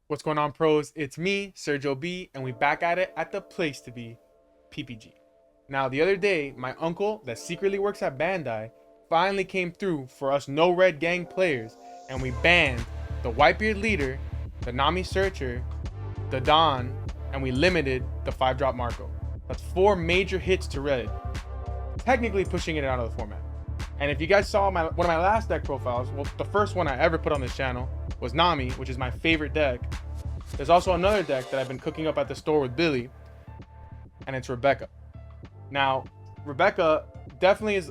What's going on, pros? It's me, Sergio B, and we back at it at the place to be, PPG. Now, the other day, my uncle that secretly works at Bandai finally came through for us no red gang players, and we banned the Whitebeard leader, the Nami Searcher, the Don, and we limited the 5-drop Marco. That's 4 major hits to red, technically pushing it out of the format. And if you guys saw one of my last deck profiles, well, the first one I ever put on this channel was Nami, which is my favorite deck. There's also another deck that I've been cooking up at the store with Billy, and it's Rebecca. Now, Rebecca definitely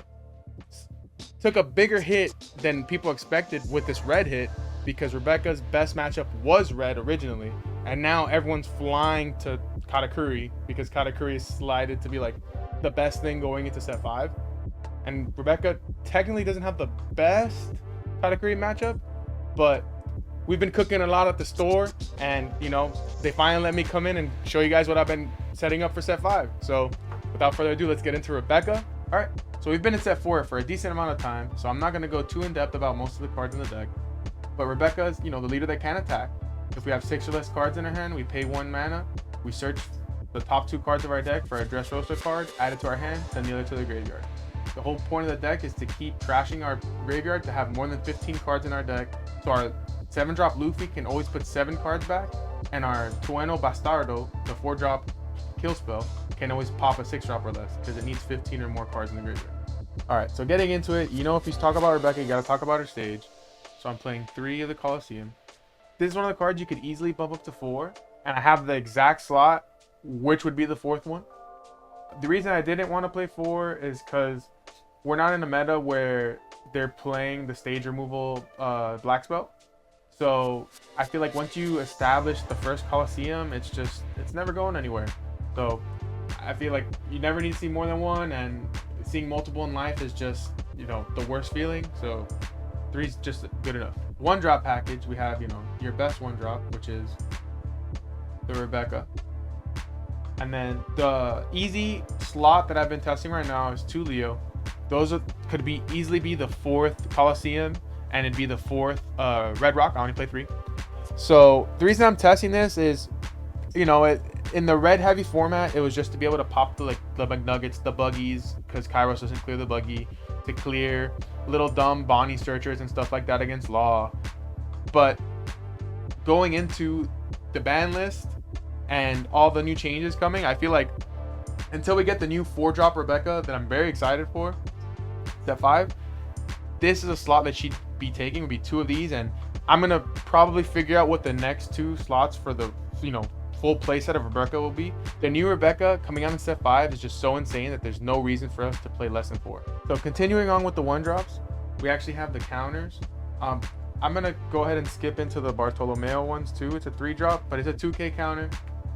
took a bigger hit than people expected with this red hit, because Rebecca's best matchup was red originally, and now everyone's flying to Katakuri because Katakuri is slided to be like the best thing going into set 5. And Rebecca technically doesn't have the best Katakuri matchup, but we've been cooking a lot at the store, and you know, they finally let me come in and show you guys what I've been setting up for set 5. So without further ado, let's get into Rebecca. All right, so we've been in set 4 for a decent amount of time, so I'm not going to go too in depth about most of the cards in the deck. But Rebecca is, you know, the leader that can attack. If we have 6 or less cards in our hand, we pay 1 mana, we search the top 2 cards of our deck for a Dressrosa card, add it to our hand, send the other to the graveyard. The whole point of the deck is to keep trashing our graveyard to have more than 15 cards in our deck, so our 7-drop Luffy can always put 7 cards back, and our Tueno Bastardo, the 4-drop kill spell, can always pop a 6-drop or less because it needs 15 or more cards in the graveyard. Alright, so getting into it, you know, if you talk about Rebecca, you gotta talk about her stage. So I'm playing 3 of the Colosseum. This is one of the cards you could easily bump up to 4, and I have the exact slot, which would be the 4th one. The reason I didn't want to play 4 is because we're not in a meta where they're playing the stage removal black belt. So I feel like once you establish the first Colosseum, it's never going anywhere. So I feel like you never need to see more than one, and seeing multiple in life is just, you know, the worst feeling. So 3's just good enough. 1-drop package, we have, you know, your best 1-drop, which is the Rebecca. And then the easy slot that I've been testing right now is 2 Leo. Those could easily be the 4th Colosseum, and it'd be the 4th Red Rock. I only play 3. So the reason I'm testing this is, you know, in the red heavy format, it was just to be able to pop the McNuggets, the buggies, because Kyros doesn't clear the buggy, to clear little dumb Bonnie searchers and stuff like that against Law. But going into the ban list and all the new changes coming, I feel like until we get the new 4-drop Rebecca that I'm very excited for, set 5, this is a slot that she'd be taking, would be 2 of these, and I'm gonna probably figure out what the next 2 slots for the, you know, full playset of Rebecca will be. The new Rebecca coming out in set 5 is just so insane that there's no reason for us to play less than 4. So continuing on with the 1-drops, we actually have the counters. I'm gonna go ahead and skip into the Bartolomeo ones too. It's a 3-drop, but it's a 2k counter.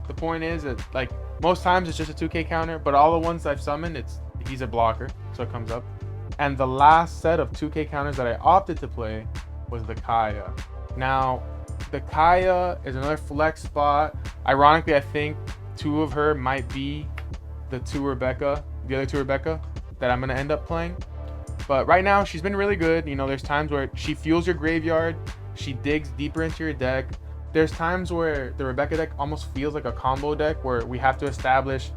The point is that, like, most times it's just a 2k counter, but all the ones I've summoned, he's a blocker, so it comes up. And the last set of 2k counters that I opted to play was the Kaya. Now, the Kaya is another flex spot. Ironically, I think 2 of her might be the other 2 Rebecca that I'm gonna end up playing. But right now, she's been really good. You know, there's times where she fuels your graveyard, she digs deeper into your deck. There's times where the Rebecca deck almost feels like a combo deck where we have to establish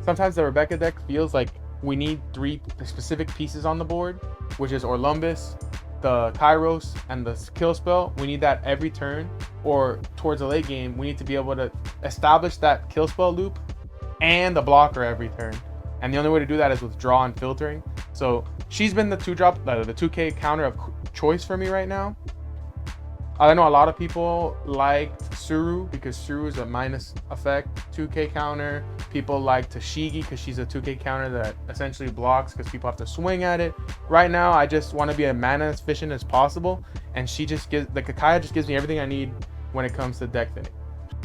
sometimes the Rebecca deck feels like we need 3 specific pieces on the board, which is Lumbus, the Kyros, and the kill spell. We need that every turn, or towards the late game, we need to be able to establish that kill spell loop and the blocker every turn. And the only way to do that is with draw and filtering. So she's been the 2-drop, the 2k counter of choice for me right now. I know a lot of people liked Suru because Suru is a minus effect 2k counter. People like Tashigi because she's a 2k counter that essentially blocks because people have to swing at it. Right now, I just want to be as mana efficient as possible, and she just gives, the Kakaya just gives me everything I need when it comes to deck thinning.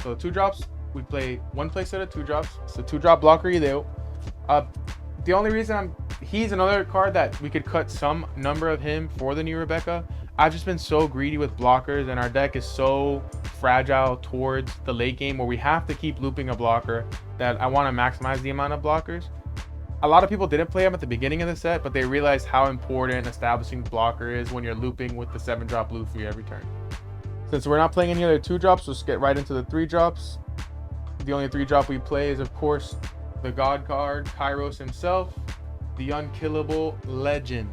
So 2-drops, we play 1 playset of 2-drops. So 2-drop blocker Ideo. The only reason he's another card that we could cut some number of him for the new Rebecca. I've just been so greedy with blockers, and our deck is so fragile towards the late game where we have to keep looping a blocker that I want to maximize the amount of blockers. A lot of people didn't play him at the beginning of the set, but they realized how important establishing blocker is when you're looping with the 7-drop Luffy every turn. Since we're not playing any other 2-drops, let's get right into the 3-drops. The only 3-drop we play is, of course, the God card, Kyros himself, the unkillable legend.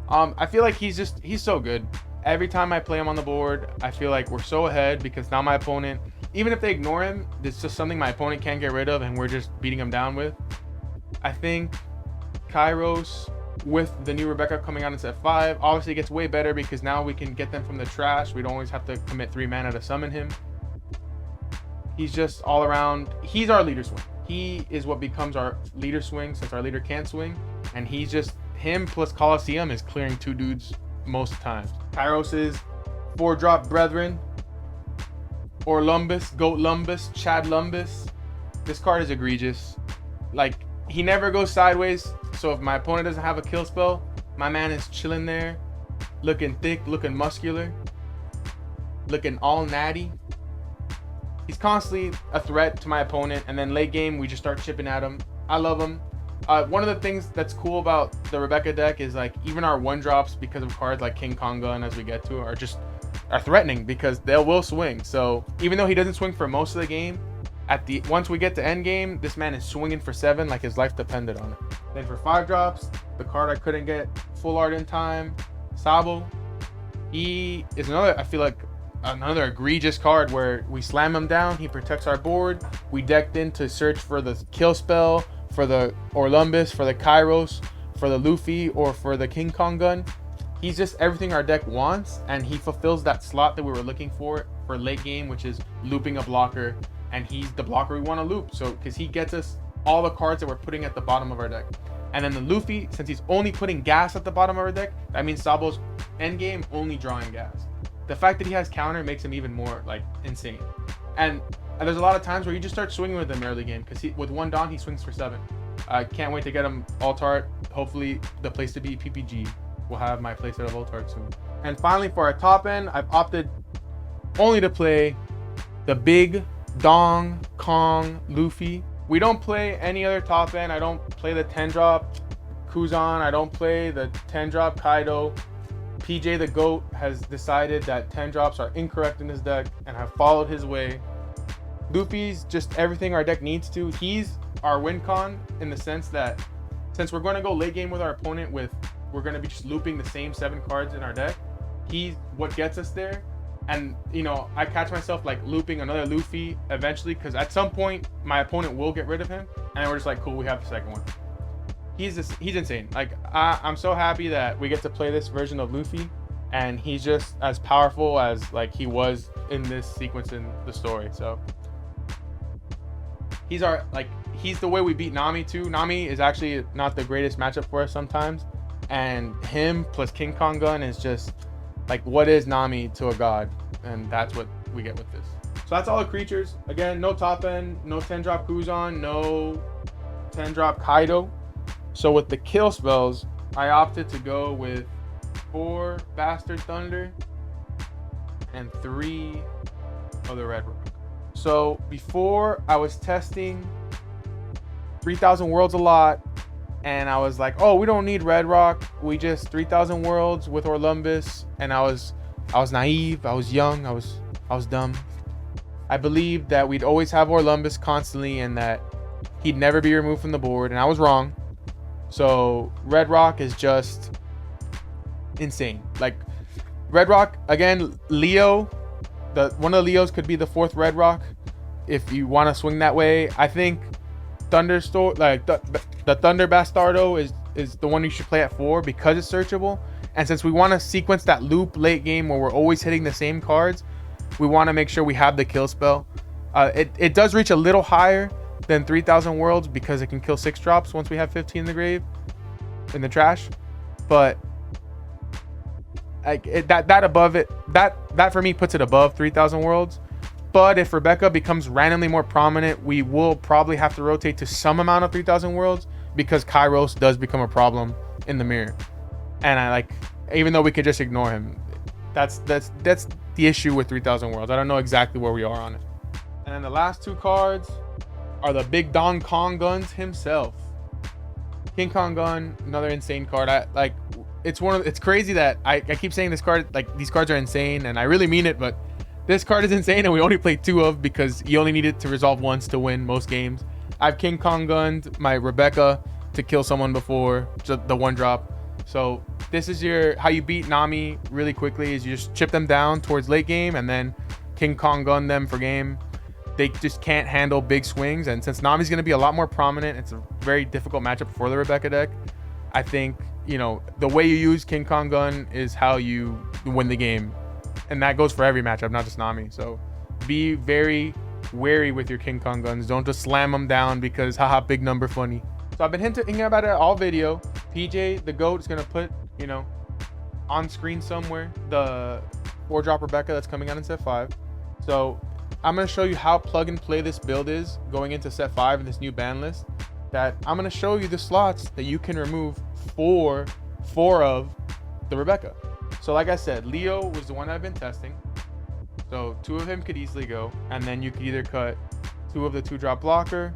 I feel like he's so good. Every time I play him on the board, I feel like we're so ahead because now my opponent, even if they ignore him, it's just something my opponent can't get rid of and we're just beating him down with. I think Kyros with the new Rebecca coming out in set 5 obviously gets way better because now we can get them from the trash. We don't always have to commit 3 mana to summon him. He's just all around. He's our leader swing. He is what becomes our leader swing since our leader can't swing. And he's just, him plus Coliseum is clearing 2 dudes most times. Kyros' 4-drop brethren, or Lumbus, Goat Lumbus, Chad Lumbus. This card is egregious. Like, he never goes sideways. So if my opponent doesn't have a kill spell, my man is chilling there, looking thick, looking muscular, looking all natty. He's constantly a threat to my opponent, and then late game we just start chipping at him. I love him. One of the things that's cool about the Rebecca deck is like even our 1-drops, because of cards like King Konga and as we get to, are threatening because they will swing. So even though he doesn't swing for most of the game, once we get to end game, this man is swinging for 7 like his life depended on it. Then for 5-drops, the card I couldn't get full art in time, Sabo. He is another, I feel like, another egregious card where we slam him down, he protects our board. We decked in to search for the kill spell, for the Lumbus, for the Kyros, for the Luffy, or for the King Kong gun. He's just everything our deck wants, and he fulfills that slot that we were looking for late game, which is looping a blocker, and he's the blocker we want to loop. So because he gets us all the cards that we're putting at the bottom of our deck. And then the Luffy, since he's only putting gas at the bottom of our deck, that means Sabo's end game only drawing gas. The fact that he has counter makes him even more like insane. And there's a lot of times where you just start swinging with him early game because with 1 Dawn he swings for 7. I can't wait to get him Altart. Hopefully the place to be PPG will have my playset of Altart soon. And finally for our top end, I've opted only to play the big Dong Kong Luffy. We don't play any other top end. I don't play the 10-drop Kuzan. I don't play the 10-drop Kaido. PJ the GOAT has decided that 10-drops are incorrect in his deck and have followed his way. Luffy's just everything our deck needs to. He's our win con in the sense that since we're going to go late game with our opponent we're going to be just looping the same 7 cards in our deck. He's what gets us there. And, you know, I catch myself like looping another Luffy eventually because at some point my opponent will get rid of him. And we're just like, cool, we have the second one. He's insane. Like I'm so happy that we get to play this version of Luffy, and he's just as powerful as like he was in this sequence in the story. So he's the way we beat Nami too. Nami is actually not the greatest matchup for us sometimes, and him plus King Kong gun is just like what is Nami to a god, and that's what we get with this. So that's all the creatures. Again, no top end, no 10-drop Kuzan, no 10-drop Kaido. So with the kill spells, I opted to go with 4 Bastard Thunder and 3 of the Red Rock. So before I was testing 3000 Worlds a lot, and I was like, oh, we don't need Red Rock. We just 3000 Worlds with Lumbus. And I was naive. I was young. I was dumb. I believed that we'd always have Lumbus constantly and that he'd never be removed from the board, and I was wrong. So Red Rock is just insane. Like Red Rock again, Leo, one of the Leos could be the 4th Red Rock if you want to swing that way. I think Thunderstorm, like the Thunder Bastardo is the one you should play at 4 because it's searchable. And since we want to sequence that loop late game where we're always hitting the same cards, we want to make sure we have the kill spell. It does reach a little higher than 3000 Worlds because it can kill 6-drops once we have 15 in the grave, in the trash. But that above it, that for me puts it above 3000 Worlds. But if Rebecca becomes randomly more prominent, we will probably have to rotate to some amount of 3000 Worlds because Kyros does become a problem in the mirror. And even though we could just ignore him, that's the issue with 3000 Worlds. I don't know exactly where we are on it. And then the last 2 cards are the big Don Kong guns himself. King Kong Gun, another insane card. It's crazy that I keep saying this card, like these cards are insane, and I really mean it, but this card is insane and we only play 2 of because you only need it to resolve once to win most games. I've King Kong Gunned my Rebecca to kill someone before, just the 1-drop. So this is how you beat Nami really quickly, is you just chip them down towards late game and then King Kong Gun them for game. They just can't handle big swings, and since Nami's going to be a lot more prominent, it's a very difficult matchup for the Rebecca deck. I think, you know, the way you use King Kong Gun is how you win the game, and that goes for every matchup, not just Nami. So be very wary with your King Kong Guns. Don't just slam them down because haha, big number funny. So I've been hinting about it all video. PJ the GOAT is going to put, you know, on screen somewhere the 4-drop Rebecca that's coming out in set 5. So I'm going to show you how plug and play this build is going into set 5 in this new ban list. That I'm going to show you the slots that you can remove for 4 of the Rebecca. So like I said, Leo was the one I've been testing. So 2 of him could easily go, and then you could either cut 2 of the 2-drop blocker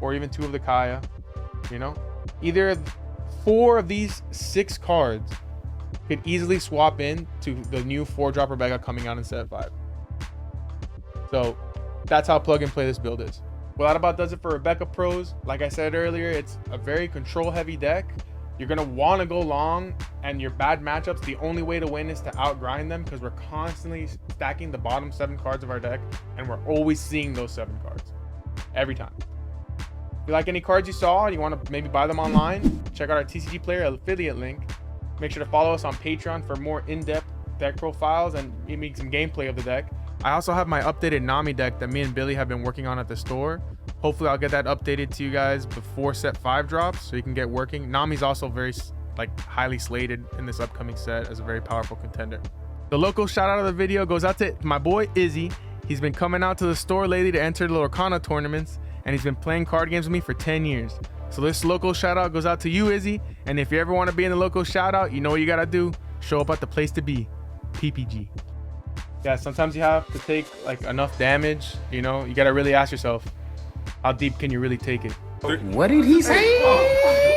or even 2 of the Kaya. You know, either 4 of these 6 cards could easily swap in to the new 4-drop Rebecca coming out in set 5. So that's how plug and play this build is. Well, that about does it for Rebecca pros. Like I said earlier, it's a very control heavy deck. You're going to want to go long, and your bad matchups, the only way to win is to outgrind them, because we're constantly stacking the bottom 7 cards of our deck, and we're always seeing those 7 cards every time. If you like any cards you saw and you want to maybe buy them online, check out our TCG Player affiliate link. Make sure to follow us on Patreon for more in-depth deck profiles and maybe some gameplay of the deck. I also have my updated Nami deck that me and Billy have been working on at the store. Hopefully I'll get that updated to you guys before set 5 drops so you can get working. Nami's also very highly slated in this upcoming set as a very powerful contender. The local shout out of the video goes out to my boy Izzy. He's been coming out to the store lately to enter the Lorcana tournaments, and he's been playing card games with me for 10 years. So this local shout out goes out to you, Izzy. And if you ever want to be in the local shout out, you know what you got to do. Show up at the place to be, PPG. Yeah, sometimes you have to take like enough damage, you know, you got to really ask yourself, how deep can you really take it? What did he say?